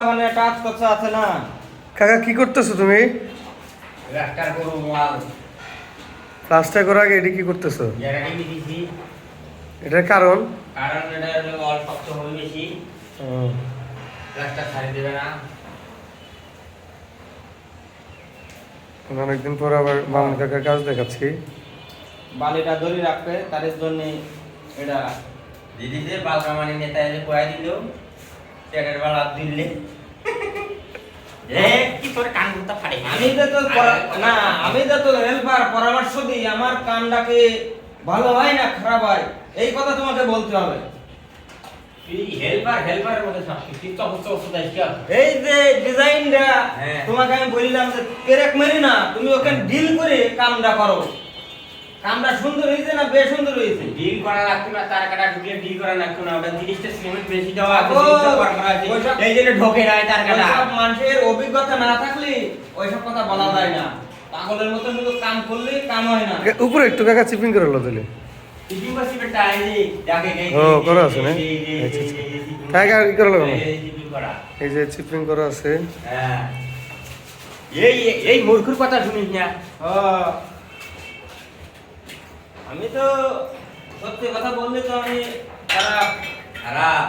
মানে টাচ কথা আছে না। কাকা কি করতেছো তুমি? প্লাস্টার করব ওয়াল। প্লাস্টার করার আগে এটা কি করতেছো? গ্যারান্টি দিছি। এটার কারণ এটা হলো ওয়াল শক্ত হবে বেশি। প্লাস্টার ছাড়ি দেবে না। অনেকদিন পর আবার মামুন কাকার কাজ দেখাচ্ছি। বালিটা ধরে রাখবে তার জন্য এটা দিদিতে বালকামানি নেতা এসে কয়া দিল চেটের বালা দিলে কি তোর কান গুতা ফাড়ে। আমি তো হেল্পার পরামর্শ দিই, আমার কানটাকে ভালো হয় না খারাপ হয় এই কথা তোমাকে বলতে হবে। তুই হেল্পারের মধ্যে থাকছিস তুই তো হচ্ছে ওষুধ আইছিস। এই যে ডিজাইনটা হ্যাঁ। তোমাকে আমি বললাম যে পেরেক মেরি না, তুমি ওখানে ডিল করে কামটা করো। কামটা সুন্দর হয়েছে না বেসুন্দর হয়েছে? ডিল করা লাগতো না, তার কাটা ঢুকলে ডিল করা লাগতো না। ওটা 30টা সিমেন্ট বেশি দেওয়া আছে, ও, 30টা করা আছে। ওইসব- এই জন্য ঢোকে না তার কাটা। ওইসব মানুষের অভিজ্ঞতা না থাকলে ওইসব কথা বলা যায় না। পাগলের মতো শুধু কাম করলে কাম হয় না। উপরে একটু কাকা চিপিং করে লো তাহলে। টিচিং করছি বেটা এই যে দেখে এই ও, করা আছে না? আচ্ছা, আচ্ছা। কাকা কি করে লাগলো? টিচিং করা। এই যে চিপিং করা আছে। হ্যাঁ। এই মূর্খর কথা শুনিস না। ও, আমি তো সত্যি কথা বললে তো আমি খারাপ। খারাপ